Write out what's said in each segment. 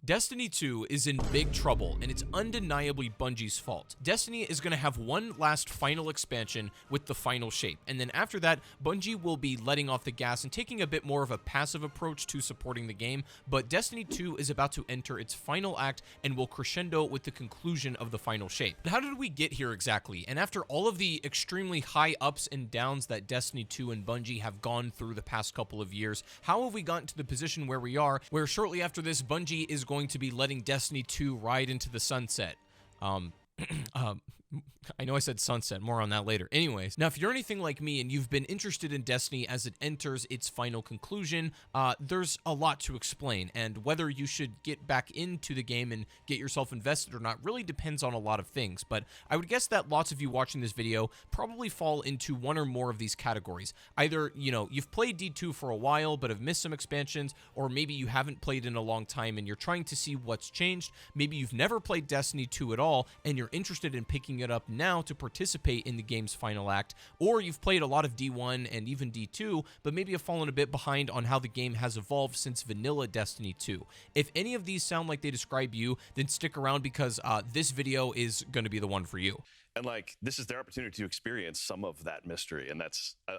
Destiny 2 is in big trouble, and it's undeniably Bungie's fault. Destiny is going to have one last final expansion with the final shape, and then after that, Bungie will be letting off the gas and taking a bit more of a passive approach to supporting the game, but Destiny 2 is about to enter its final act and will crescendo with the conclusion of the final shape. But how did we get here exactly? And after all of the extremely high ups and downs that Destiny 2 and Bungie have gone through the past couple of years, how have we gotten to the position where we are, where shortly after this, Bungie is going to be letting Destiny 2 ride into the sunset? I know I said sunset, more on that later. Anyways, now if you're anything like me and you've been interested in Destiny as it enters its final conclusion, there's a lot to explain, and whether you should get back into the game and get yourself invested or not really depends on a lot of things, but I would guess that lots of you watching this video probably fall into one or more of these categories. Either, you've played D2 for a while but have missed some expansions, or maybe you haven't played in a long time and you're trying to see what's changed. Maybe you've never played Destiny 2 at all and you're interested in picking it up now to participate in the game's final act, or you've played a lot of D1 and even D2, but maybe have fallen a bit behind on how the game has evolved since vanilla Destiny 2. If any of these sound like they describe you, then stick around because this video is going to be the one for you. And this is their opportunity to experience some of that mystery, and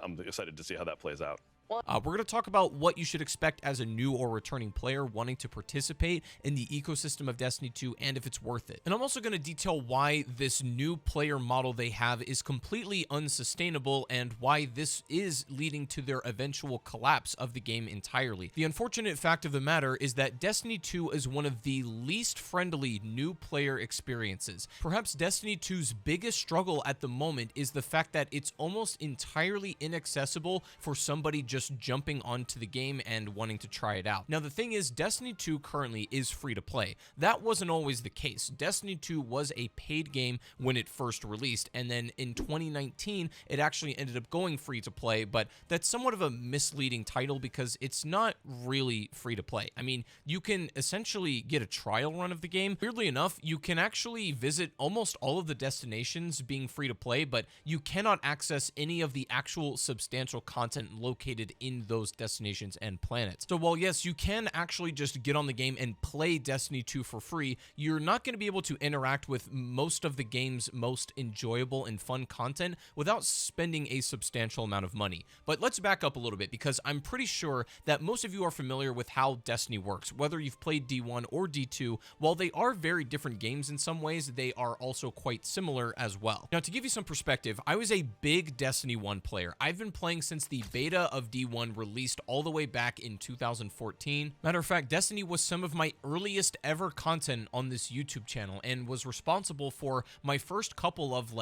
I'm excited to see how that plays out. We're going to talk about what you should expect as a new or returning player wanting to participate in the ecosystem of Destiny 2 and if it's worth it. And I'm also going to detail why this new player model they have is completely unsustainable and why this is leading to their eventual collapse of the game entirely. The unfortunate fact of the matter is that Destiny 2 is one of the least friendly new player experiences. Perhaps Destiny 2's biggest struggle at the moment is the fact that it's almost entirely inaccessible for somebody just jumping onto the game and wanting to try it out. Now, the thing is, Destiny 2 currently is free to play. That wasn't always the case. Destiny 2 was a paid game when it first released, and then in 2019, it actually ended up going free to play, but that's somewhat of a misleading title because it's not really free to play. I mean, you can essentially get a trial run of the game. Weirdly enough, you can actually visit almost all of the destinations being free to play, but you cannot access any of the actual substantial content located in those destinations and planets. So while yes, you can actually just get on the game and play Destiny 2 for free, you're not going to be able to interact with most of the game's most enjoyable and fun content without spending a substantial amount of money. But let's back up a little bit because I'm pretty sure that most of you are familiar with how Destiny works. Whether you've played D1 or D2, while they are very different games in some ways, they are also quite similar as well. Now, to give you some perspective, I was a big Destiny 1 player. I've been playing since the beta of D1 released all the way back in 2014. Matter of fact, Destiny was some of my earliest ever content on this YouTube channel and was responsible for my first couple of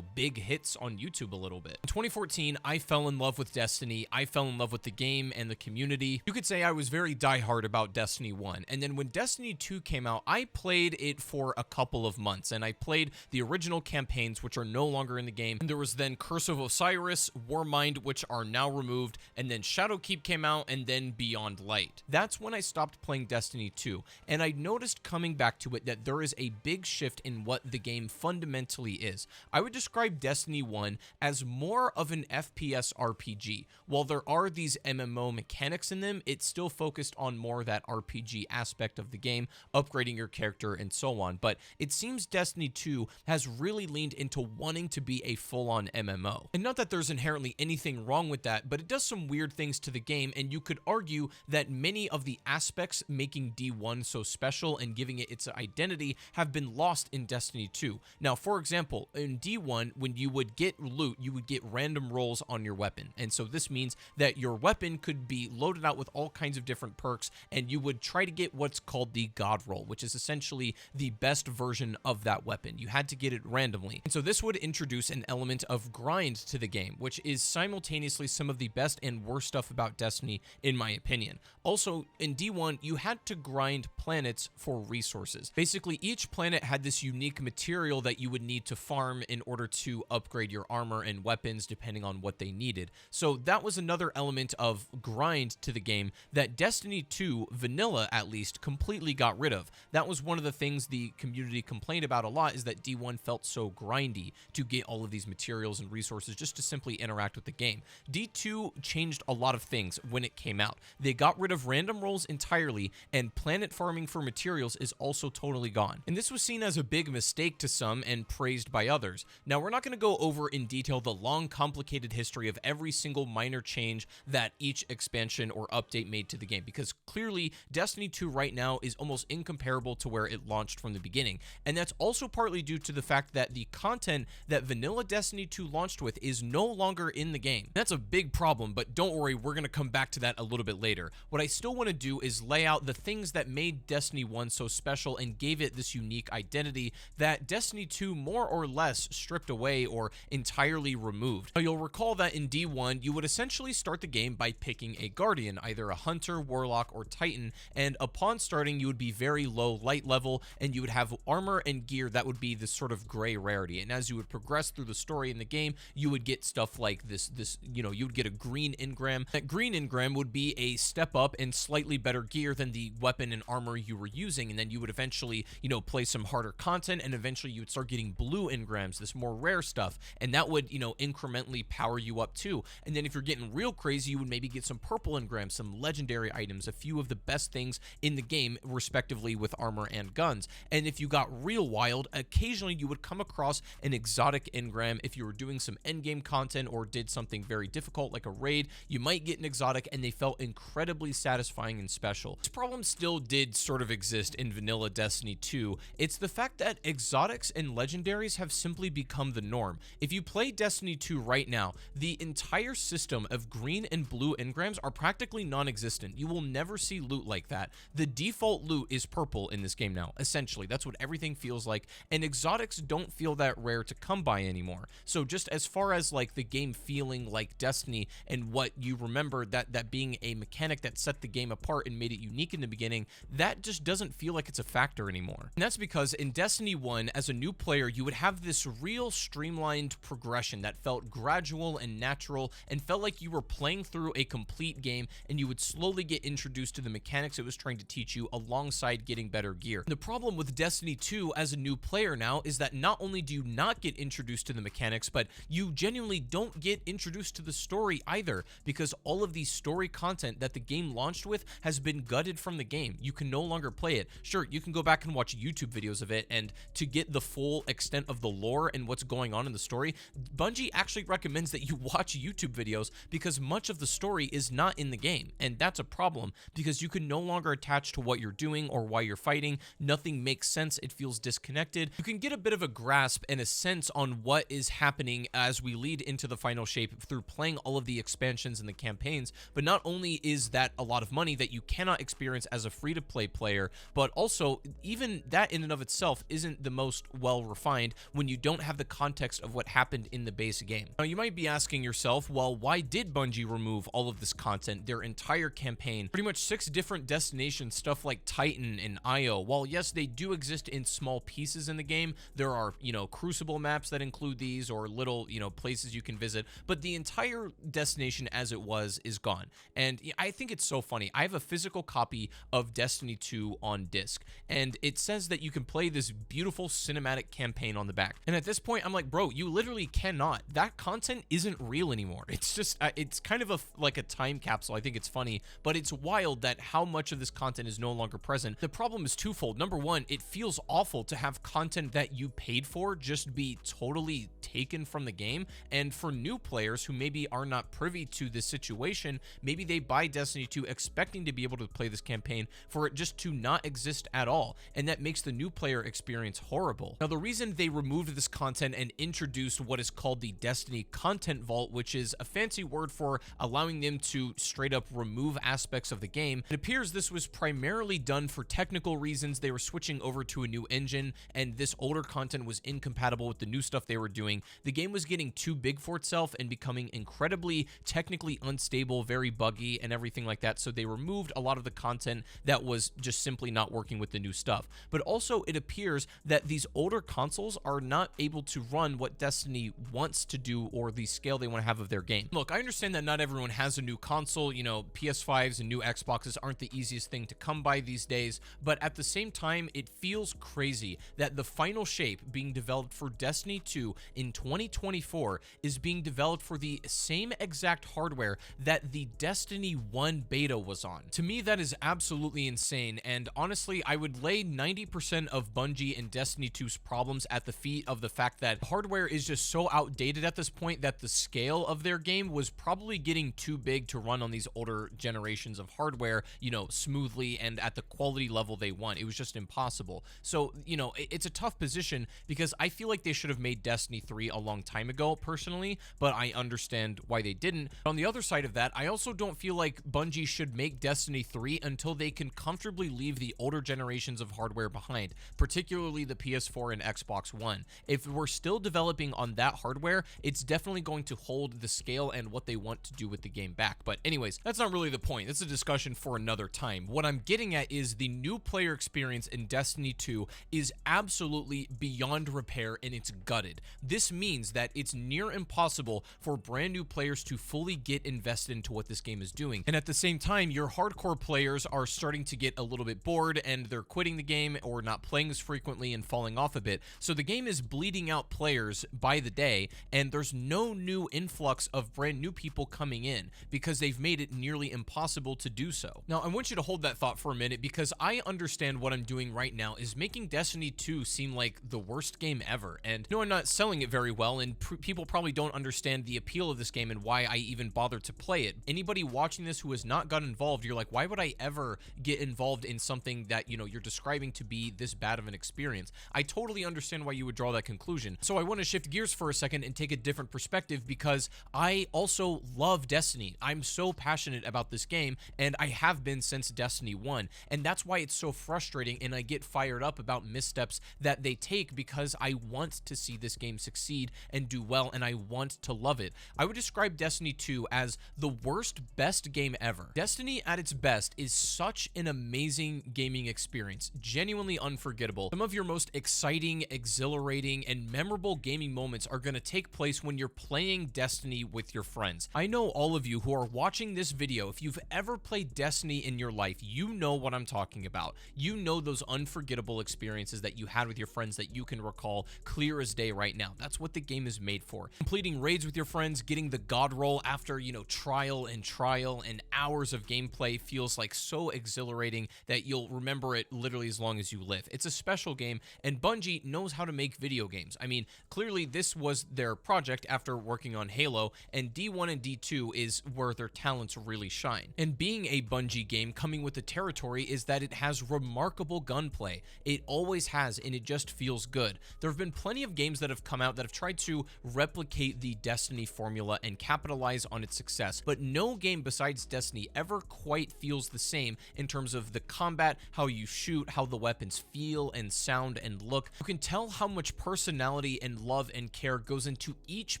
big hits on YouTube a little bit. In 2014, I fell in love with Destiny. I fell in love with the game and the community. You could say I was very diehard about Destiny 1. And then when Destiny 2 came out, I played it for a couple of months and I played the original campaigns, which are no longer in the game. And there was then Curse of Osiris, Warmind, which are now removed, and then Shadowkeep came out, and then Beyond Light. That's when I stopped playing Destiny 2, and I noticed coming back to it that there is a big shift in what the game fundamentally is. I would describe Destiny 1 as more of an FPS RPG. While there are these MMO mechanics in them, it's still focused on more that RPG aspect of the game, upgrading your character and so on, but it seems Destiny 2 has really leaned into wanting to be a full-on MMO. And not that there's inherently anything wrong with that, but it does some weird things to the game, and you could argue that many of the aspects making D1 so special and giving it its identity have been lost in Destiny 2. Now, for example, in D1, when you would get loot, you would get random rolls on your weapon, and so this means that your weapon could be loaded out with all kinds of different perks, and you would try to get what's called the God roll, which is essentially the best version of that weapon. You had to get it randomly, and so this would introduce an element of grind to the game, which is simultaneously some of the best and worst stuff about Destiny, in my opinion. Also, in D1, you had to grind planets for resources. Basically, each planet had this unique material that you would need to farm in order to upgrade your armor and weapons depending on what they needed. So that was another element of grind to the game that Destiny 2, vanilla at least, completely got rid of. That was one of the things the community complained about a lot, is that D1 felt so grindy to get all of these materials and resources just to simply interact with the game. D2 changed changed a lot of things when it came out. They got rid of random rolls entirely, and planet farming for materials is also totally gone. And this was seen as a big mistake to some and praised by others. Now, we're not going to go over in detail the long, complicated history of every single minor change that each expansion or update made to the game, because clearly Destiny 2 right now is almost incomparable to where it launched from the beginning. And that's also partly due to the fact that the content that vanilla Destiny 2 launched with is no longer in the game. That's a big problem, but don't worry, we're going to come back to that a little bit later. What I still want to do is lay out the things that made Destiny 1 so special and gave it this unique identity that Destiny 2 more or less stripped away or entirely removed. Now, you'll recall that in D1, you would essentially start the game by picking a Guardian, either a Hunter, Warlock, or Titan, and upon starting, you would be very low light level, and you would have armor and gear that would be this sort of gray rarity. And as you would progress through the story in the game, you would get stuff like this, you would get a green engram. That green engram would be a step up and slightly better gear than the weapon and armor you were using, and then you would eventually, play some harder content, and eventually you would start getting blue engrams, this more rare stuff, and that would, incrementally power you up too. And then if you're getting real crazy, you would maybe get some purple engrams, some legendary items, a few of the best things in the game, respectively, with armor and guns. And if you got real wild, occasionally you would come across an exotic engram. If you were doing some endgame content or did something very difficult like a raid, you might get an exotic, and they felt incredibly satisfying and special. This problem still did sort of exist in vanilla Destiny 2. It's the fact that exotics and legendaries have simply become the norm. If you play Destiny 2 right now, the entire system of green and blue engrams are practically non-existent. You will never see loot like that. The default loot is purple in this game now, essentially. That's what everything feels like, and exotics don't feel that rare to come by anymore. So just as far as like the game feeling like Destiny and what you remember that being a mechanic that set the game apart and made it unique in the beginning, that just doesn't feel like it's a factor anymore. And that's because in Destiny 1, as a new player, you would have this real streamlined progression that felt gradual and natural and felt like you were playing through a complete game, and you would slowly get introduced to the mechanics it was trying to teach you alongside getting better gear. The problem with Destiny 2 as a new player now is that not only do you not get introduced to the mechanics, but you genuinely don't get introduced to the story either, because all of the story content that the game launched with has been gutted from the game. You can no longer play it. Sure, you can go back and watch YouTube videos of it, and to get the full extent of the lore and what's going on in the story, Bungie actually recommends that you watch YouTube videos because much of the story is not in the game, and that's a problem because you can no longer attach to what you're doing or why you're fighting. Nothing makes sense. It feels disconnected. You can get a bit of a grasp and a sense on what is happening as we lead into the final shape through playing all of the expansions and the campaigns, but not only is that a lot of money that you cannot experience as a free-to-play player, but also even that in and of itself isn't the most well-refined when you don't have the context of what happened in the base game. Now, you might be asking yourself, well, why did Bungie remove all of this content, their entire campaign, pretty much 6 different destinations, stuff like Titan and Io? While yes, they do exist in small pieces in the game, there are, Crucible maps that include these, or little, places you can visit, but the entire destination as it was is gone. And I think it's so funny. I have a physical copy of Destiny 2 on disc, and it says that you can play this beautiful cinematic campaign on the back. And at this point, I'm like, bro, you literally cannot. That content isn't real anymore. It's just, it's kind of like a time capsule. I think it's funny, but it's wild that how much of this content is no longer present. The problem is twofold. Number one, it feels awful to have content that you paid for just be totally taken from the game. And for new players who maybe are not privy to this situation, maybe they buy Destiny 2 expecting to be able to play this campaign for it just to not exist at all. And that makes the new player experience horrible. Now, the reason they removed this content and introduced what is called the Destiny Content Vault, which is a fancy word for allowing them to straight up remove aspects of the game, it appears this was primarily done for technical reasons. They were switching over to a new engine, and this older content was incompatible with the new stuff they were doing. The game was getting too big for itself and becoming incredibly technically unstable, very buggy, and everything like that, so they removed a lot of the content that was just simply not working with the new stuff. But also, it appears that these older consoles are not able to run what Destiny wants to do or the scale they want to have of their game. Look, I understand that not everyone has a new console. PS5s and new Xboxes aren't the easiest thing to come by these days, but at the same time, it feels crazy that the final shape being developed for Destiny 2 in 2024 is being developed for the same exact hardware that the Destiny 1 beta was on. To me, that is absolutely insane, and honestly, I would lay 90% of Bungie and Destiny 2's problems at the feet of the fact that hardware is just so outdated at this point that the scale of their game was probably getting too big to run on these older generations of hardware, you know, smoothly and at the quality level they want. It was just impossible. So, you know, it's a tough position because I feel like they should have made Destiny 3 a long time ago, personally, but I understand why they didn't. On the other side of that, I also don't feel like Bungie should make Destiny 3 until they can comfortably leave the older generations of hardware behind, particularly the PS4 and Xbox One. If we're still developing on that hardware, it's definitely going to hold the scale and what they want to do with the game back. But anyways, that's not really the point. That's a discussion for another time. What I'm getting at is the new player experience in Destiny 2 is absolutely beyond repair and it's gutted. This means that it's near impossible for brand new players to fully get invested into what this game is doing. And at the same time, your hardcore players are starting to get a little bit bored and they're quitting the game or not playing as frequently and falling off a bit. So the game is bleeding out players by the day, and there's no new influx of brand new people coming in because they've made it nearly impossible to do so. Now, I want you to hold that thought for a minute because I understand what I'm doing right now is making Destiny 2 seem like the worst game ever. And no, I'm not selling it very well, and people probably don't understand the appeal of this game and why I even bothered to play it. Anybody watching this who has not got involved, you're like, why would I ever get involved in something that, you know, you're describing to be this bad of an experience? I totally understand why you would draw that conclusion. So I want to shift gears for a second and take a different perspective because I also love Destiny. I'm so passionate about this game, and I have been since Destiny 1, and that's why it's so frustrating and I get fired up about missteps that they take because I want to see this game succeed and do well, and I want to love it. I would describe Destiny 2 as the worst best game ever. Destiny at its best is such an amazing gaming experience, genuinely unforgettable. Some of your most exciting, exhilarating, and memorable gaming moments are going to take place when you're playing Destiny with your friends. I know all of you who are watching this video, if you've ever played Destiny in your life, you know what I'm talking about. You know those unforgettable experiences that you had with your friends that you can recall clear as day right now. That's what the game is made for. Completing raids with your friends, getting the god roll after, you know, trial and hours of gameplay feels like so exhilarating that you'll remember it literally as long as you live. It's a special game, and Bungie knows how to make video games. I mean, clearly this was their project after working on Halo, and D1 and D2 is where their talents really shine. And being a Bungie game coming with the territory is that it has remarkable gunplay. It always has, and it just feels good. There have been plenty of games that have come out that have tried to replicate the Destiny formula and capitalize on its success, but no game besides Destiny ever quite feels the same in terms of the combat, how you shoot, how the weapons feel and sound and look. You can tell how much personality and love and care goes into each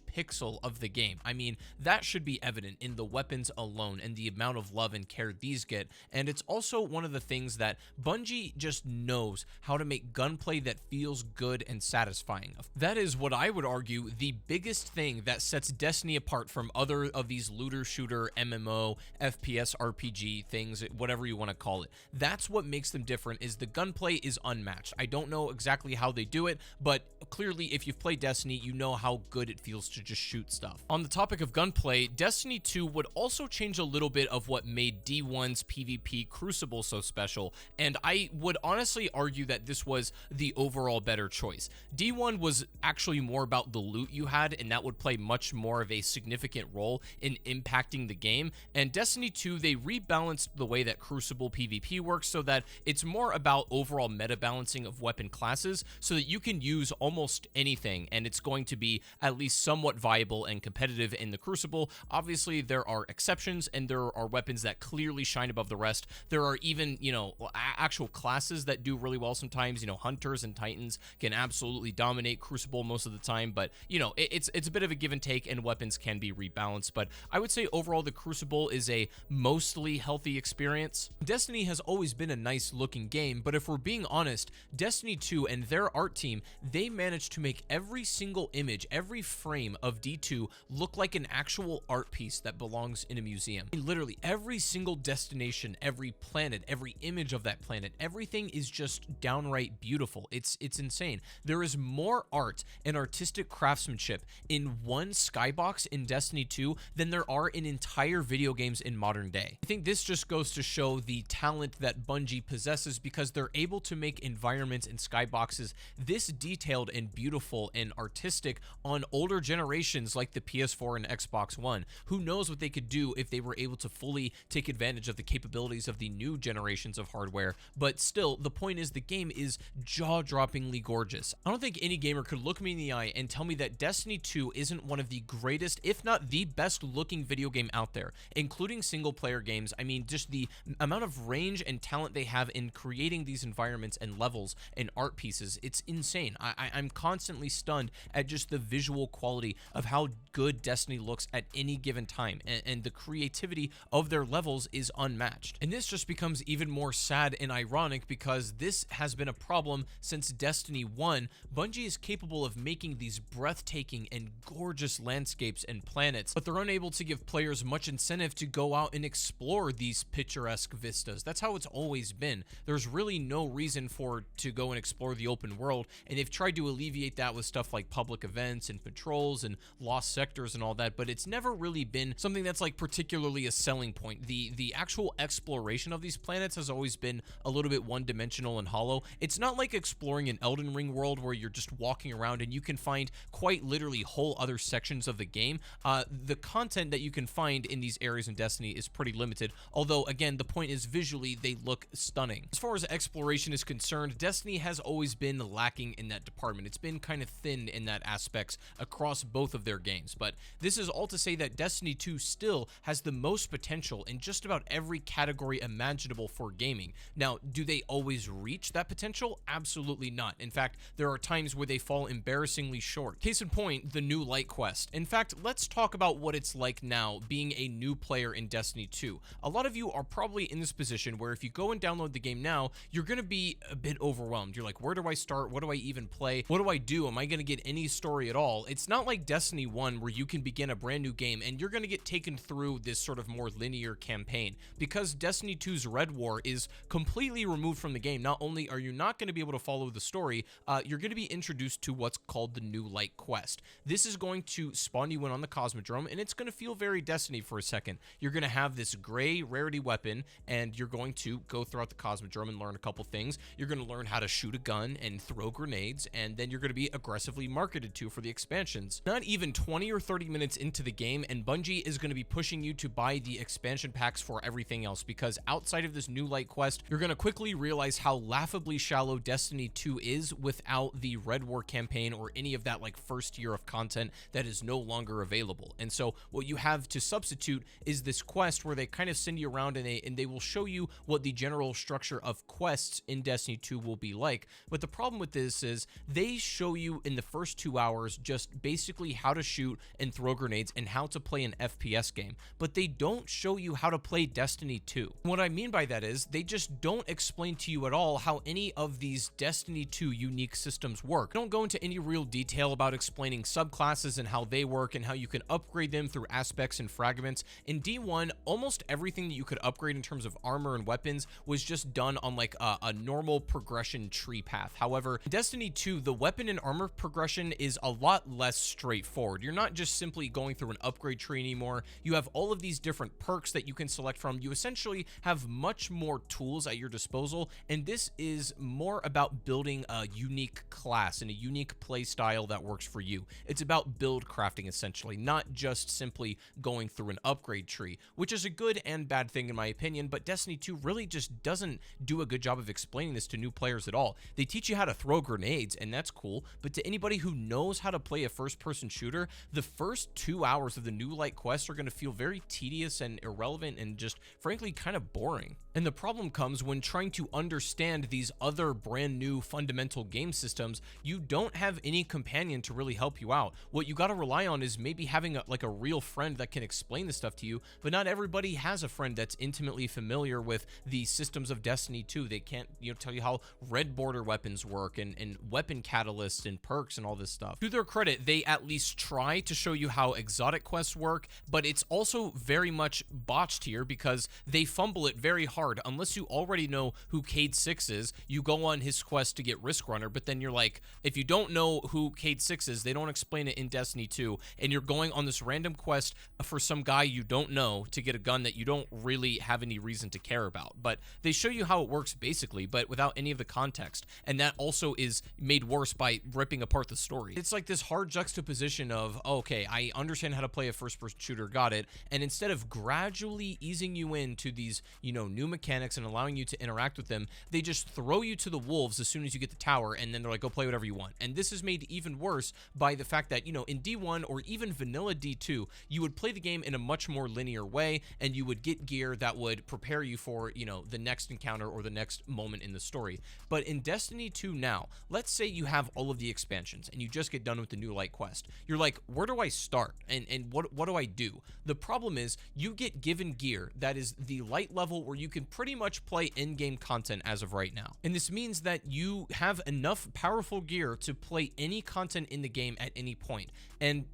pixel of the game. I mean, that should be evident in the weapons alone and the amount of love and care these get, and it's also one of the things that Bungie just knows how to make gunplay that feels good and satisfying. That is what I would argue the biggest thing that sets Destiny apart from other of these looter shooter MMO FPS RPG things, whatever you want to call it. That's what makes them different, is the gunplay is unmatched. I don't know exactly how they do it, but clearly if you've played Destiny, you know how good it feels to just shoot stuff. On the topic of gunplay, Destiny 2 would also change a little bit of what made D1's PvP Crucible so special, and I would honestly argue that this was the overall better choice. D1 was actually more about the loot you had, and that would play much more of a significant role in impacting the game, and Destiny 2, they rebalanced the way that Crucible PvP works so that it's more about overall meta balancing of weapon classes so that you can use almost anything and it's going to be at least somewhat viable and competitive in the Crucible. Obviously, there are exceptions and there are weapons that clearly shine above the rest. There are even, you know, actual classes that do really well sometimes. You know, Hunters and Titans can absolutely dominate Crucible most of the time, but, you know, it's a bit of a give and take and weapons can be rebalanced. But I would say overall the Crucible is a mostly healthy experience. Destiny has always been a nice looking game, but if we're being honest, Destiny 2 and their art team, they managed managed to make every single image, every frame of D2 look like an actual art piece that belongs in a museum. I mean, literally every single destination, every planet, every image of that planet, everything is just downright beautiful. It's insane. There is more art and artistic craftsmanship in one skybox in Destiny 2 than there are in entire video games in modern day. I think this just goes to show the talent that Bungie possesses, because they're able to make environments and skyboxes this detailed and beautiful and artistic on older generations like the PS4 and Xbox One. Who knows what they could do if they were able to fully take advantage of the capabilities of the new generations of hardware, but still, the point is the game is jaw-droppingly gorgeous. I don't think any gamer could look me in the eye and tell me that Destiny 2 isn't one of the greatest, if not the best looking video game out there, including single player games. I mean, just the amount of range and talent they have in creating these environments and levels and art pieces, it's insane. I'm constantly stunned at just the visual quality of how good Destiny looks at any given time, and the creativity of their levels is unmatched. And this just becomes even more sad and ironic because this has been a problem since Destiny 1. Bungie is capable of making these breathtaking and gorgeous landscapes and planets, but they're unable to give players much incentive to go out and explore these picturesque vistas. That's how it's always been. There's really no reason to go and explore the open world, and they've tried to alleviate that with stuff like public events and patrols and lost sectors and all that, but it's never really been something that's like particularly a selling point. The actual exploration of these planets has always been a little bit one-dimensional and hollow. It's not like exploring an Elden Ring world where you're just walking around and you can find quite literally whole other sections of the game. The content that you can find in these areas in Destiny is pretty limited, although again, the point is visually they look stunning. As far as exploration is concerned, Destiny has always been lacking in that department. It's been kind of thin in that aspects across both of their games, but this is all to say that Destiny 2 still has the most potential in just about every category imaginable for gaming. Now, do they always reach that potential? Absolutely not. In fact, there are times where they fall embarrassingly short. Case in point, the new Light Quest. In fact, let's talk about what it's like now being a new player in Destiny 2. A lot of you are probably in this position where if you go and download the game now, you're going to be a bit overwhelmed. You're like, where do I start? What do I even play? What do I do? Am I going to get any story at all? It's not like Destiny 1 where you can begin a brand new game and you're going to get taken through this sort of more linear campaign. Because Destiny 2's Red War is completely removed from the game, not only are you not going to be able to follow the story, you're going to be introduced to what's called the new Light Quest. This is going to spawn you in on the Cosmodrome, and it's going to feel very Destiny for a second. You're going to have this gray rarity weapon, and you're going to go throughout the Cosmodrome and learn a couple things. You're going to learn how to shoot a gun and throw grenades, and then you're going to be aggressively marketed to for the expansions. Not even 20 or 30 minutes into the game, and Bungie is going to be pushing you to buy the expansion packs for everything else, because outside of this new Light Quest, you're going to quickly realize how laughably shallow Destiny 2 is without the Red War campaign or any of that like first year of content that is no longer available. And so what you have to substitute is this quest where they kind of send you around and they will show you what the general structure of quests in Destiny 2 will be like. But the problem with this is they show you in the first 2 hours just basically how to shoot and throw grenades and how to play an FPS game, but they don't show you how to play Destiny 2. What I mean by that is they just don't explain to you at all how any of these Destiny 2 unique systems work. They don't go into any real detail about explaining subclasses and how they work and how you can upgrade them through aspects and fragments. In D1, almost everything that you could upgrade in terms of armor and weapons was just done on like a normal progression tree path. However, in Destiny 2, the weapon and armor progression is a lot less straightforward. You're not just simply going through an upgrade tree anymore. You have all of these different perks that you can select from. You essentially have much more tools at your disposal, and this is more about building a unique class and a unique play style that works for you. It's about build crafting essentially, not just simply going through an upgrade tree, which is a good and bad thing in my opinion, but Destiny 2 really just doesn't do a good job of explaining this to new players at all. They teach you how to throw grenades, and that's cool, but to anybody who knows how to play a first-person shooter, the first 2 hours of the new Light Quest are going to feel very tedious and irrelevant and just frankly kind of boring. And the problem comes when trying to understand these other brand new fundamental game systems. You don't have any companion to really help you out. What you got to rely on is maybe having a real friend that can explain this stuff to you, but not everybody has a friend that's intimately familiar with the systems of Destiny 2. They can't, tell you how red border weapons work and weapon catalysts and perks and all this stuff. To their credit, they at least try to show you how exotic quests work, but it's also very much botched here because they fumble it very hard. Unless you already know who Cade 6 is, you go on his quest to get Risk Runner, but then you're like, if you don't know who Cade 6 is, they don't explain it in Destiny 2, and you're going on this random quest for some guy you don't know to get a gun that you don't really have any reason to care about. But they show you how it works basically, but without any of the context, and that also is made worse by ripping apart the story. It's like this hard juxtaposition of, okay, I understand how to play a first-person shooter, got it, and instead of gradually easing you into these, new mechanics and allowing you to interact with them, they just throw you to the wolves as soon as you get the tower, and then they're like, go play whatever you want. And this is made even worse by the fact that, in D1 or even vanilla D2, you would play the game in a much more linear way, and you would get gear that would prepare you for, the next encounter or the next moment in the story. But in Destiny 2 now, let's say you have all of the expansions and you just get done with the new light quest. You're like, where do I start? And what do I do? The problem is you get given gear that is the light level where you can pretty much play in-game content as of right now. And this means that you have enough powerful gear to play any content in the game at any point. And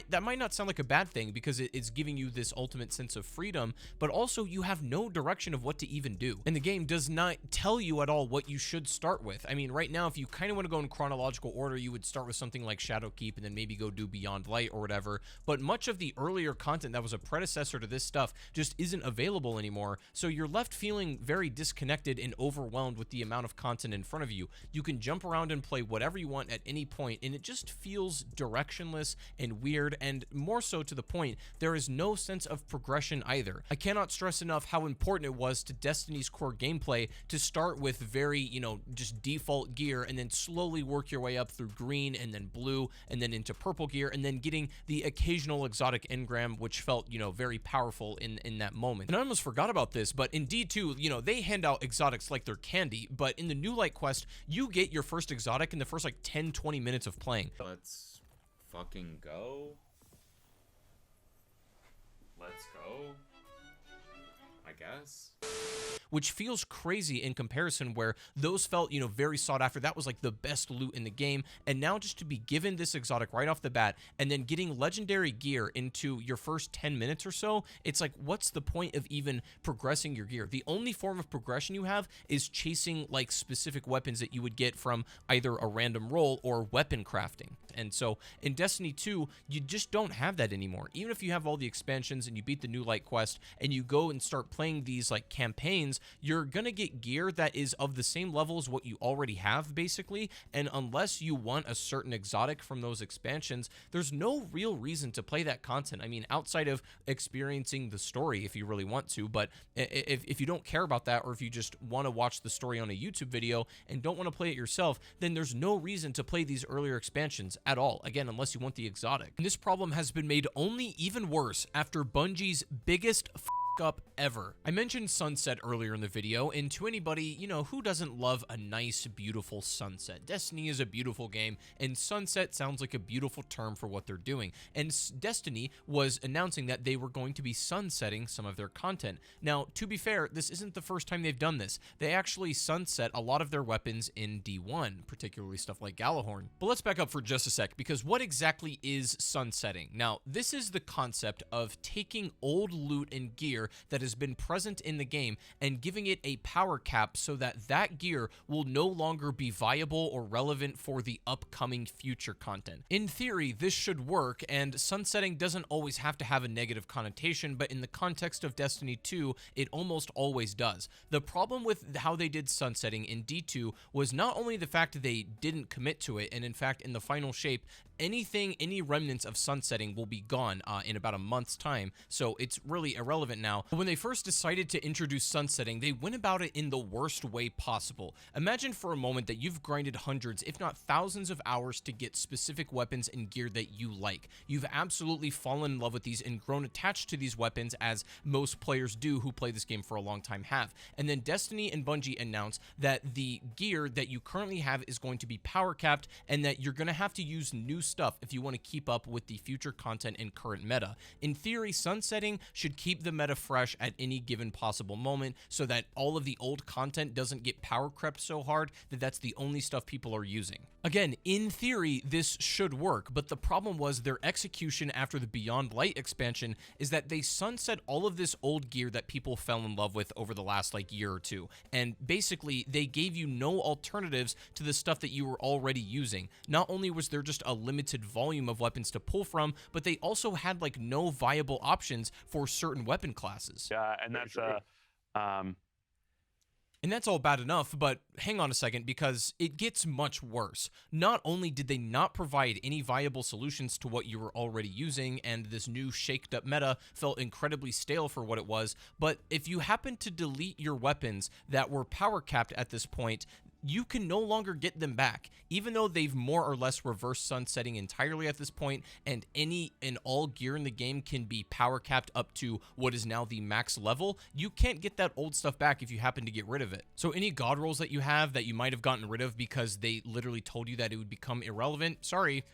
that might not sound like a bad thing because it's giving you this ultimate sense of freedom, but also you have no direction of what to even do. And the game does not tell you at all what you should start with. I mean, right now, if you kind of want to go in chronological order, you would start with something like Shadowkeep and then maybe go do Beyond Light or whatever. But much of the earlier content that was a predecessor to this stuff just isn't available anymore. So you're left feeling very disconnected and overwhelmed with the amount of content in front of you. You can jump around and play whatever you want at any point, and it just feels directionless and weird, and more so to the point, there is no sense of progression either. I cannot stress enough how important it was to Destiny's core gameplay to start with very, just default gear and then slowly work your way up through green and then blue and then into purple gear and then getting the occasional exotic engram, which felt, very powerful in that moment. And I almost forgot about this, but in D2, they hand out exotics like they're candy, but in the new light quest, you get your first exotic in the first 10-20 minutes of playing. Let's fucking go. Let's go, I guess. Which feels crazy in comparison, where those felt, very sought after. That was like the best loot in the game. And now just to be given this exotic right off the bat and then getting legendary gear into your first 10 minutes or so, it's like, what's the point of even progressing your gear? The only form of progression you have is chasing like specific weapons that you would get from either a random roll or weapon crafting. And so in Destiny 2, you just don't have that anymore. Even if you have all the expansions and you beat the new light quest and you go and start playing these like campaigns, you're gonna get gear that is of the same level as what you already have basically, and unless you want a certain exotic from those expansions, there's no real reason to play that content. I mean, outside of experiencing the story if you really want to, but if you don't care about that, or if you just want to watch the story on a YouTube video and don't want to play it yourself, then there's no reason to play these earlier expansions at all, again, unless you want the exotic. And this problem has been made only even worse after Bungie's biggest up ever. I mentioned sunset earlier in the video, and to anybody, who doesn't love a nice, beautiful sunset? Destiny is a beautiful game, and sunset sounds like a beautiful term for what they're doing. And Destiny was announcing that they were going to be sunsetting some of their content. Now, to be fair, this isn't the first time they've done this. They actually sunset a lot of their weapons in D1, particularly stuff like Galahorn. But let's back up for just a sec, because what exactly is sunsetting? Now, this is the concept of taking old loot and gear that has been present in the game and giving it a power cap so that that gear will no longer be viable or relevant for the upcoming future content. In theory, this should work, and sunsetting doesn't always have to have a negative connotation, but in the context of Destiny 2, it almost always does. The problem with how they did sunsetting in D2 was not only the fact that they didn't commit to it, and in fact, in the final shape, any remnants of sunsetting will be gone in about a month's time, so it's really irrelevant now. now. But when they first decided to introduce sunsetting, they went about it in the worst way possible. Imagine for a moment that you've grinded hundreds, if not thousands of hours to get specific weapons and gear that you like. You've absolutely fallen in love with these and grown attached to these weapons, as most players do who play this game for a long time have. And then Destiny and Bungie announced that the gear that you currently have is going to be power capped, and that you're going to have to use new stuff if you want to keep up with the future content and current meta. In theory, sunsetting should keep the meta fresh at any given possible moment, so that all of the old content doesn't get power crept so hard that that's the only stuff people are using. Again, in theory, this should work, but the problem was their execution after the Beyond Light expansion is that they sunset all of this old gear that people fell in love with over the last year or two. And basically, they gave you no alternatives to the stuff that you were already using. Not only was there just a limited volume of weapons to pull from, but they also had no viable options for certain weapon classes. Yeah, and that's And that's all bad enough, but hang on a second, because it gets much worse. Not only did they not provide any viable solutions to what you were already using, and this new shaked up meta felt incredibly stale for what it was, but if you happen to delete your weapons that were power capped at this point, you can no longer get them back. Even though they've more or less reversed sunsetting entirely at this point, and any and all gear in the game can be power capped up to what is now the max level, you can't get that old stuff back if you happen to get rid of it. So any god rolls that you have that you might have gotten rid of because they literally told you that it would become irrelevant, sorry,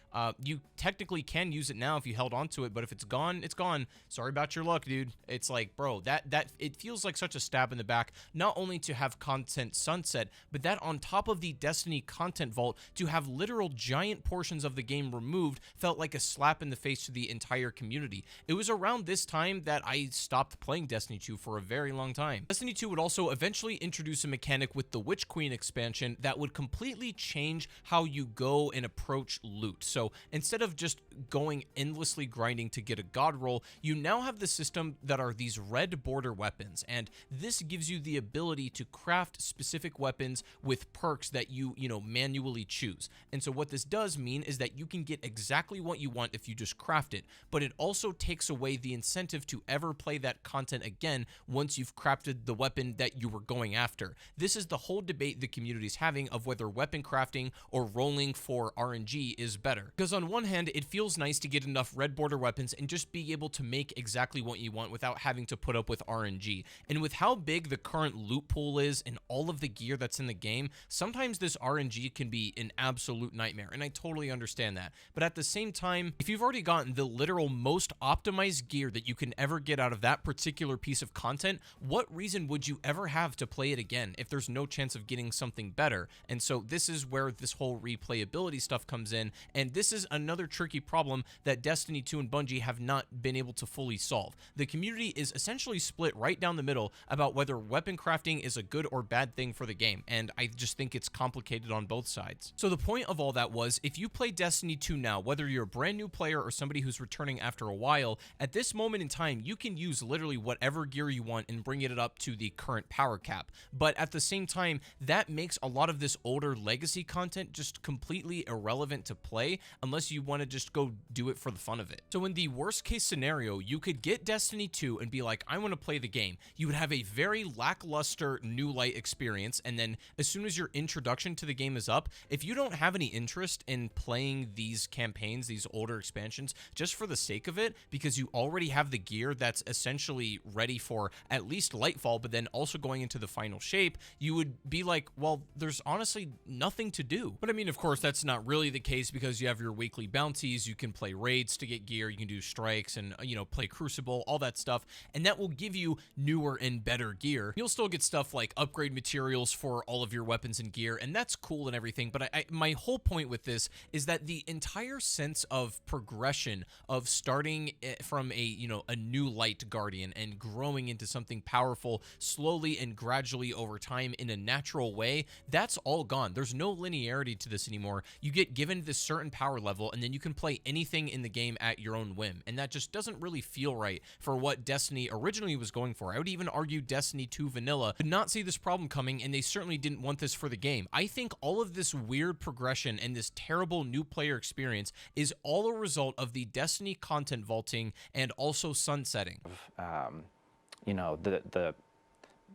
you technically can use it now if you held on to it, but if it's gone, it's gone. Sorry about your luck, dude. It's bro, that it feels like such a stab in the back, not only to have content sunset, but that on top of the Destiny content vault, to have literal giant portions of the game removed felt like a slap in the face to the entire community. It was around this time that I stopped playing Destiny 2 for a very long time. Destiny 2 would also eventually introduce a mechanic with the Witch Queen expansion that would completely change how you go and approach loot. So instead of just going endlessly grinding to get a god roll, you now have the system that are these red border weapons, and this gives you the ability to craft specific weapons with perks that you manually choose. And so what this does mean is that you can get exactly what you want if you just craft it, but it also takes away the incentive to ever play that content again once you've crafted the weapon that you were going after. This is the whole debate the community is having of whether weapon crafting or rolling for RNG is better. Because on one hand, it feels nice to get enough red border weapons and just be able to make exactly what you want without having to put up with RNG. And with how big the current loot pool is and all of the gear that's in the game, sometimes this RNG can be an absolute nightmare, and I totally understand that. But at the same time, if you've already gotten the literal most optimized gear that you can ever get out of that particular piece of content, what reason would you ever have to play it again if there's no chance of getting something better? And so this is where this whole replayability stuff comes in, and this is another tricky problem that Destiny 2 and Bungie have not been able to fully solve. The community is essentially split right down the middle about whether weapon crafting is a good or bad thing for the game, and I just think it's complicated on both sides. So the point of all that was, if you play Destiny 2 now, whether you're a brand new player or somebody who's returning after a while, at this moment in time, you can use literally whatever gear you want and bring it up to the current power cap. But at the same time, that makes a lot of this older legacy content just completely irrelevant to play unless you want to just go do it for the fun of it. So in the worst case scenario, you could get Destiny 2 and be like, I want to play the game. You would have a very lackluster New Light experience, and then as soon as your introduction to the game is up, if you don't have any interest in playing these campaigns, these older expansions, just for the sake of it, because you already have the gear that's essentially ready for at least Lightfall, but then also going into the final shape, you would be like, well, there's honestly nothing to do. But I mean, of course, that's not really the case, because you have your weekly bounties, you can play raids to get gear, you can do strikes and, play Crucible, all that stuff, and that will give you newer and better gear. You'll still get stuff like upgrade materials for all of your weapons and gear, and that's cool and everything, but my whole point with this is that the entire sense of progression of starting from a new light guardian and growing into something powerful slowly and gradually over time in a natural way, that's all gone. There's no linearity to this anymore. You get given this certain power level, and then you can play anything in the game at your own whim, and that just doesn't really feel right for what Destiny originally was going for. I would even argue Destiny 2 Vanilla did not see this problem coming, and they certainly didn't want this for the game. I think all of this weird progression and this terrible new player experience is all a result of the Destiny content vaulting and also sunsetting. you know, the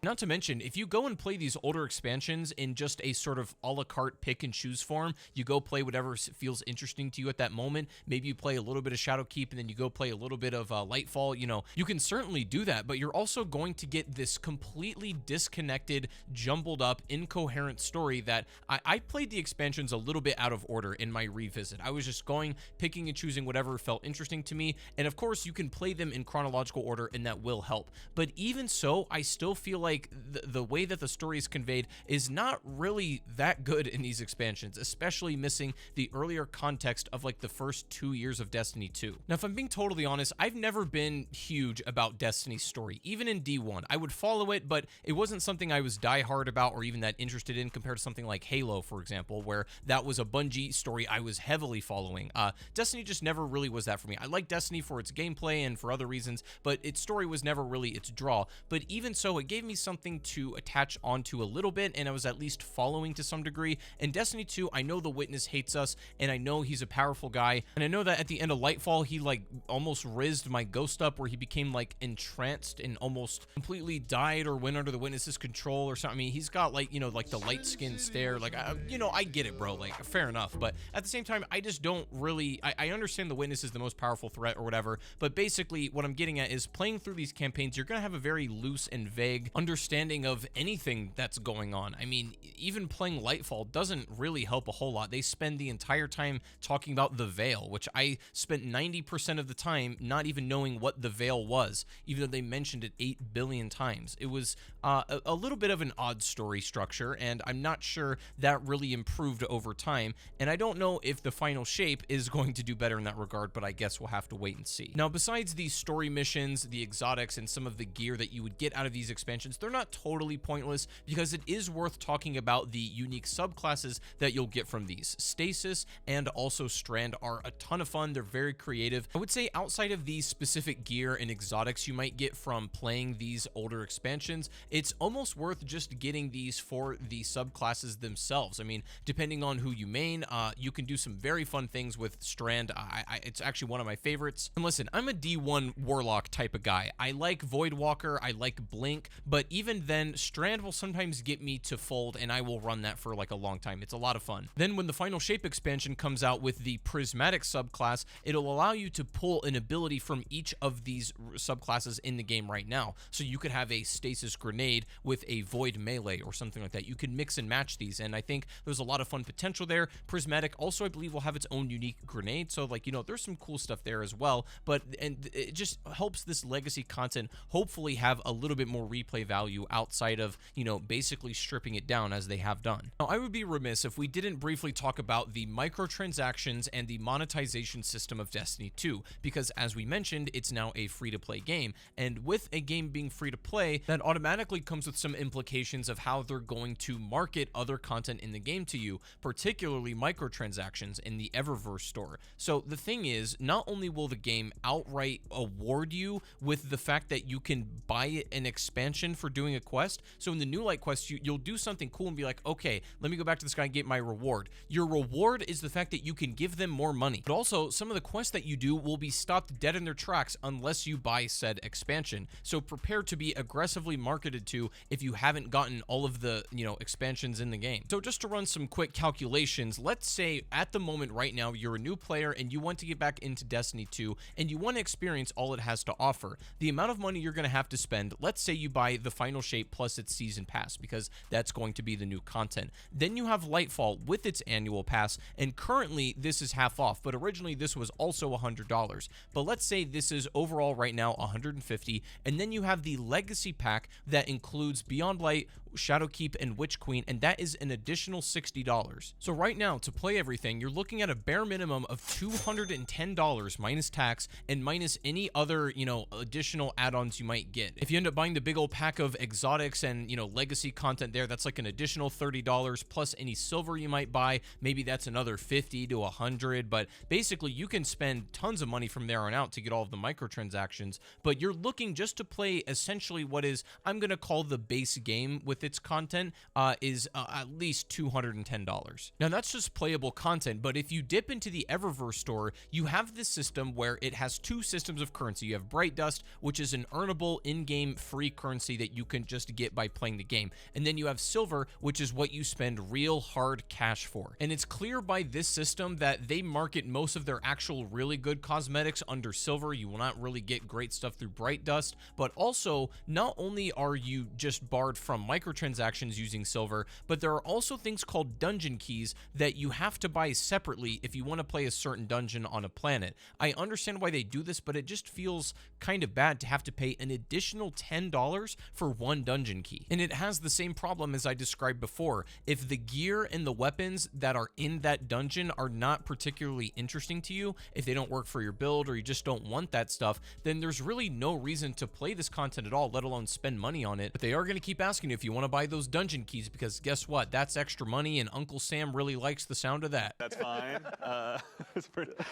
Not to mention, if you go and play these older expansions in just a sort of a la carte pick and choose form, you go play whatever feels interesting to you at that moment. Maybe you play a little bit of Shadowkeep and then you go play a little bit of Lightfall. You know, you can certainly do that, but you're also going to get this completely disconnected, jumbled up, incoherent story that I played the expansions a little bit out of order in my revisit. I was just going, picking and choosing whatever felt interesting to me. And of course, you can play them in chronological order and that will help. But even so, I still feel like the way that the story is conveyed is not really that good in these expansions, especially missing the earlier context of like the first 2 years of Destiny 2. Now, if I'm being totally honest, I've never been huge about Destiny's story. Even in D1, I would follow it, but it wasn't something I was diehard about or even that interested in compared to something like Halo, for example, where that was a Bungie story I was heavily following. Destiny just never really was that for me. I like Destiny for its gameplay and for other reasons, but its story was never really its draw. But even so, it gave me something to attach onto a little bit, and I was at least following to some degree. In Destiny 2, I know the Witness hates us, and I know he's a powerful guy, and I know that at the end of Lightfall, he like almost rizzed my ghost up where he became like entranced and almost completely died or went under the Witness's control or something. I mean, he's got like, you know, like the light skin stare, like, I get it, bro, like, fair enough, but at the same time, I just don't really, I understand the Witness is the most powerful threat or whatever, but basically what I'm getting at is playing through these campaigns, you're gonna have a very loose and vague understanding of anything that's going on. I mean, even playing Lightfall doesn't really help a whole lot. They spend the entire time talking about the Veil, which I spent 90% of the time not even knowing what the Veil was, even though they mentioned it 8 billion times. It was a little bit of an odd story structure, and I'm not sure that really improved over time, and I don't know if the final shape is going to do better in that regard, but I guess we'll have to wait and see. Now, besides these story missions, the exotics, and some of the gear that you would get out of these expansions, they're not totally pointless because it is worth talking about the unique subclasses that you'll get from these. Stasis and also Strand are a ton of fun. They're very creative. I would say outside of these specific gear and exotics you might get from playing these older expansions, it's almost worth just getting these for the subclasses themselves. I mean, depending on who you main, you can do some very fun things with Strand. It's actually one of my favorites. And listen, I'm a D1 Warlock type of guy. I like Voidwalker, I like Blink, but even then, Strand will sometimes get me to fold, and I will run that for like a long time. It's a lot of fun. Then when the Final Shape expansion comes out with the Prismatic subclass, it'll allow you to pull an ability from each of these subclasses in the game right now. So you could have a Stasis Grenade with a Void Melee or something like that. You can mix and match these, and I think there's a lot of fun potential there. Prismatic also, I believe, will have its own unique grenade, so like, you know, there's some cool stuff there as well, but and it just helps this legacy content hopefully have a little bit more replay value outside of, you know, basically stripping it down as they have done. Now, I would be remiss if we didn't briefly talk about the microtransactions and the monetization system of Destiny 2, because as we mentioned, it's now a free-to-play game, and with a game being free-to-play, that automatically comes with some implications of how they're going to market other content in the game to you, particularly microtransactions in the Eververse store. So the thing is, not only will the game outright award you with the fact that you can buy an expansion for doing a quest, so in the New Light quest, you'll do something cool and be like, okay, let me go back to this guy and get my reward. Your reward is the fact that you can give them more money, but also some of the quests that you do will be stopped dead in their tracks unless you buy said expansion. So prepare to be aggressively marketed to if you haven't gotten all of the, you know, expansions in the game. So just to run some quick calculations, let's say at the moment right now you're a new player and you want to get back into Destiny 2 and you want to experience all it has to offer. The amount of money you're going to have to spend, let's say you buy the Final Shape plus its season pass, because that's going to be the new content. Then you have Lightfall with its annual pass, and currently this is half off, but originally this was also $100. But let's say this is overall right now $150, and then you have the Legacy Pack that includes Beyond Light, Shadowkeep, and Witch Queen, and that is an additional $60. So right now, to play everything, you're looking at a bare minimum of $210 minus tax and minus any other, you know, additional add-ons you might get. If you end up buying the big old pack of exotics and, you know, legacy content there, that's like an additional $30 plus any silver you might buy. Maybe that's another $50 to $100, but basically you can spend tons of money from there on out to get all of the microtransactions, but you're looking just to play essentially what is, I'm going to call the base game with with its content is at least $210. Now, that's just playable content, but if you dip into the Eververse store, you have this system where it has two systems of currency. You have Bright Dust, which is an earnable in-game free currency that you can just get by playing the game. And then you have Silver, which is what you spend real hard cash for. And it's clear by this system that they market most of their actual really good cosmetics under Silver. You will not really get great stuff through Bright Dust, but also not only are you just barred from microtransactions using Silver, but there are also things called dungeon keys that you have to buy separately if you want to play a certain dungeon on a planet. I understand why they do this, but it just feels kind of bad to have to pay an additional $10 for one dungeon key. And it has the same problem as I described before. If the gear and the weapons that are in that dungeon are not particularly interesting to you, if they don't work for your build or you just don't want that stuff, then there's really no reason to play this content at all, let alone spend money on it. But they are going to keep asking you if you want to buy those dungeon keys, because guess what? That's extra money, and Uncle Sam really likes the sound of that. That's fine.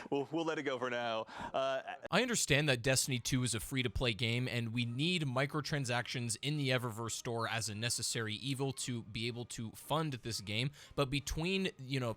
We'll let it go for now. I understand that Destiny 2 is a free-to-play game, and we need microtransactions in the Eververse store as a necessary evil to be able to fund this game, but between,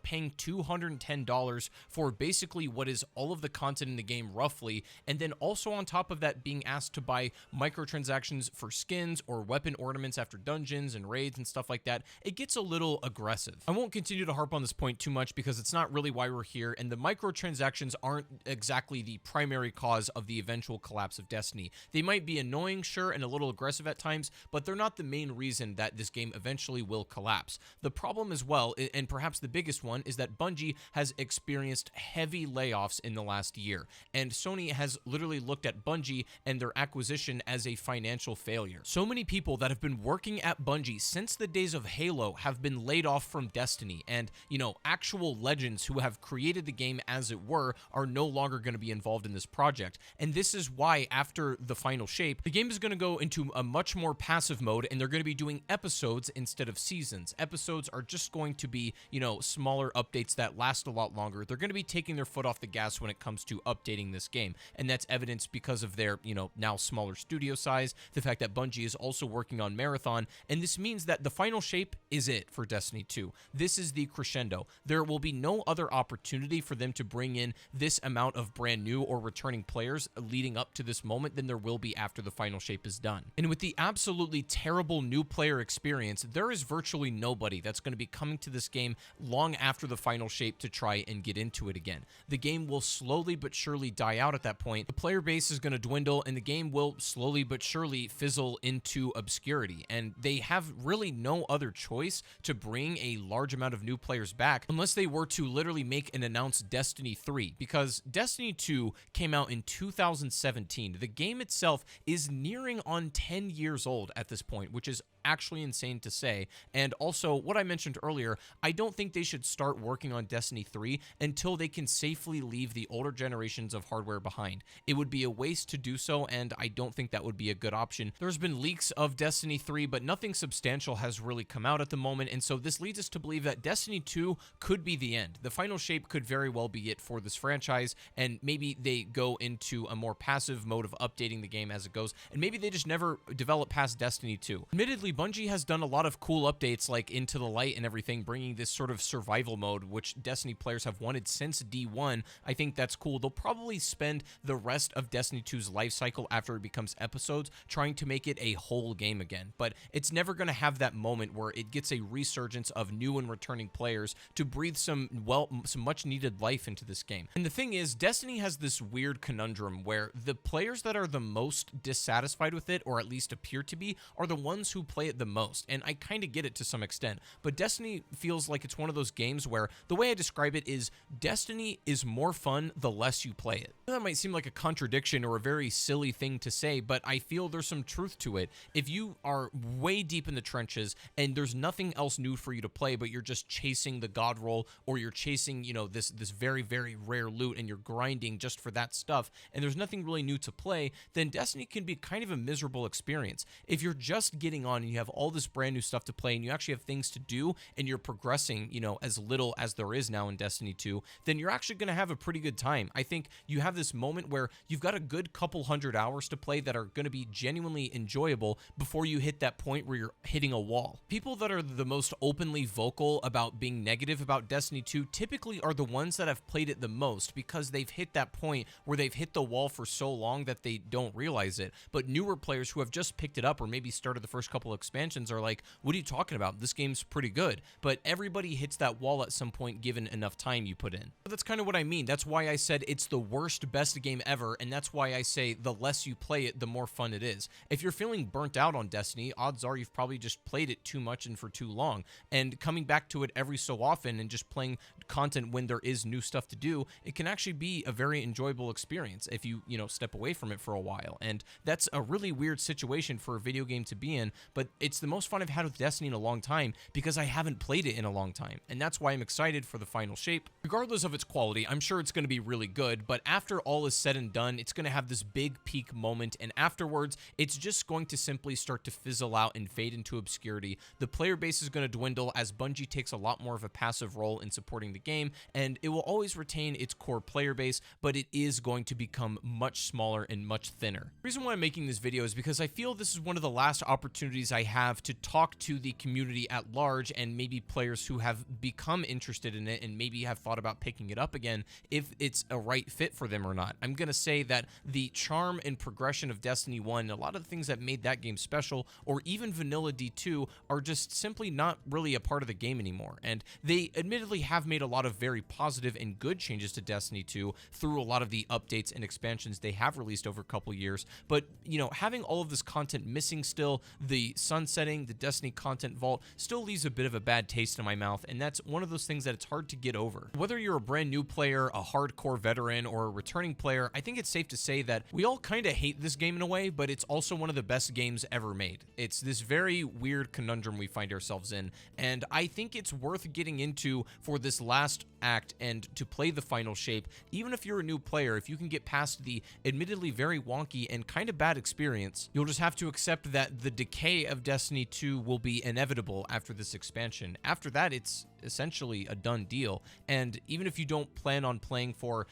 paying $210 for basically what is all of the content in the game roughly, and then also on top of that being asked to buy microtransactions for skins or weapon ornaments after dungeons and raids and stuff like that, it gets a little aggressive. I won't continue to harp on this point too much because it's not really why we're here, and the microtransactions aren't exactly the primary cause of the eventual collapse of Destiny. They might be annoying, sure, and a little aggressive at times, but they're not the main reason that this game eventually will collapse. The problem as well, and perhaps the biggest one, is that Bungie has experienced heavy layoffs in the last year, and Sony has literally looked at Bungie and their acquisition as a financial failure. So many people that have been working at Bungie since the days of Halo have been laid off from Destiny, and, actual legends who have created the game as it were are no longer going to be involved in this project. And this is why after the final shape, the game is going to go into a much more passive mode, and they're going to be doing episodes instead of seasons. Episodes are just going to be, smaller updates that last a lot longer. They're going to be taking their foot off the gas when it comes to updating this game, and that's evidenced because of their, now smaller studio size, the fact that Bungie is also working on Marathon, and this means that the final shape is it for Destiny 2. This is the crescendo. There will be no other opportunity for them to bring in this amount of brand new or returning players leading up to this moment than there will be after the final shape is done. And with the absolutely terrible new player experience, there is virtually nobody that's going to be coming to this game long after the final shape to try and get into it again. The game will slowly but surely die out at that point. The player base is going to dwindle, and the game will slowly but surely fizzle into obscurity. And they have really no other choice to bring a large amount of new players back unless they were to literally make and announce Destiny 3, because Destiny 2 came out in 2017. The game itself is nearing on 10 years old at this point, which is actually insane to say. And also, what I mentioned earlier, I don't think they should start working on Destiny 3 until they can safely leave the older generations of hardware behind. It would be a waste to do so, and I don't think that would be a good option. There's been leaks of Destiny 3, but nothing substantial has really come out at the moment, and so this leads us to believe that Destiny 2 could be the end. The final shape could very well be it for this franchise, and maybe they go into a more passive mode of updating the game as it goes, and maybe they just never develop past Destiny 2. Admittedly, Bungie has done a lot of cool updates like Into the Light and everything, bringing this sort of survival mode, which Destiny players have wanted since D1. I think that's cool. They'll probably spend the rest of Destiny 2's life cycle after it becomes episodes trying to make it a whole game again, but it's never going to have that moment where it gets a resurgence of new and returning players to breathe some much needed life into this game. And the thing is, Destiny has this weird conundrum where the players that are the most dissatisfied with it, or at least appear to be, are the ones who play it the most, and I kind of get it to some extent, but Destiny feels like it's one of those games where the way I describe it is Destiny is more fun the less you play it. That might seem like a contradiction or a very silly thing to say, but I feel there's some truth to it. If you are way deep in the trenches and there's nothing else new for you to play, but you're just chasing the god roll, or you're chasing, this very, very rare loot, and you're grinding just for that stuff, and there's nothing really new to play, then Destiny can be kind of a miserable experience. If you're just getting on and you have all this brand new stuff to play and you actually have things to do and you're progressing, you know, as little as there is now in Destiny 2, then you're actually going to have a pretty good time. I think you have this moment where you've got a good couple hundred hours to play that are going to be genuinely enjoyable before you hit that point where you're hitting a wall. People that are the most openly vocal about being negative about Destiny 2 typically are the ones that have played it the most, because they've hit that point where they've hit the wall for so long that they don't realize it. But newer players who have just picked it up or maybe started the first couple expansions are like, what are you talking about? This game's pretty good. But everybody hits that wall at some point given enough time you put in. But that's kind of what I mean. That's why I said it's the worst best game ever, and that's why I say the less you play it, the more fun it is. If you're feeling burnt out on Destiny, odds are you've probably just played it too much and for too long. And coming back to it every so often and just playing content when there is new stuff to do, it can actually be a very enjoyable experience if you step away from it for a while. And that's a really weird situation for a video game to be in, but it's the most fun I've had with Destiny in a long time because I haven't played it in a long time. And that's why I'm excited for the final shape. Regardless of its quality, I'm sure it's going to be really good, but after all is said and done, it's going to have this big peak moment, and afterwards, it's just going to simply start to fizzle out and fade into obscurity. The player base is going to dwindle as Bungie takes a lot more of a passive role in supporting the game, and it will always retain its core player base, but it is going to become much smaller and much thinner. The reason why I'm making this video is because I feel this is one of the last opportunities I have to talk to the community at large and maybe players who have become interested in it and maybe have thought about picking it up again, if it's a right fit for them or not. I'm going to say that the charm and progression of Destiny 1, a lot of the things that made that game special, or even Vanilla D2, are just simply not really a part of the game anymore. And they admittedly have made a lot of very positive and good changes to Destiny 2 through a lot of the updates and expansions they have released over a couple years. But, having all of this content missing still, the sunsetting, the Destiny content vault, still leaves a bit of a bad taste in my mouth, and that's one of those things that it's hard to get over. Whether you're a brand new player, a hardcore veteran, or a returning player, I think it's safe to say that we all kind of hate this game in a way, but it's also one of the best games ever made. It's this very weird conundrum we find ourselves in, and I think it's worth getting into for this last act and to play the final shape. Even if you're a new player, if you can get past the admittedly very wonky and kind of bad experience, you'll just have to accept that the decay of Destiny 2 will be inevitable after this expansion. After that, it's essentially a done deal. And even if you don't plan on playing for,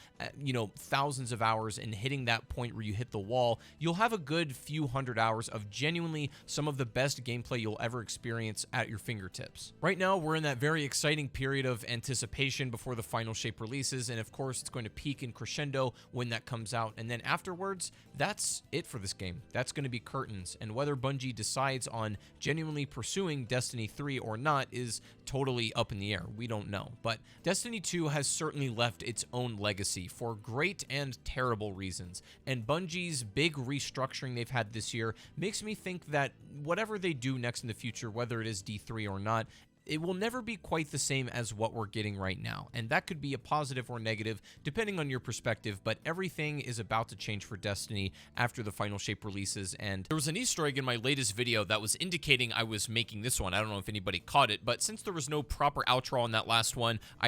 thousands of hours and hitting that point where you hit the wall, you'll have a good few hundred hours of genuinely some of the best gameplay you'll ever experience at your fingertips. Right now, we're in that very exciting period of anticipation before the final shape releases, and of course, it's going to peak and crescendo when that comes out. And then afterwards, that's it for this game. That's going to be curtains. And whether Bungie decides on genuinely pursuing Destiny 3 or not is totally up in the air. We don't know. But Destiny 2 has certainly left its own legacy for great and terrible reasons. And Bungie's big restructuring they've had this year makes me think that whatever they do next in the future, whether it is D3 or not, it will never be quite the same as what we're getting right now. And that could be a positive or negative, depending on your perspective, but everything is about to change for Destiny after the final shape releases. And there was an Easter egg in my latest video that was indicating I was making this one. I don't know if anybody caught it, but since there was no proper outro on that last one, I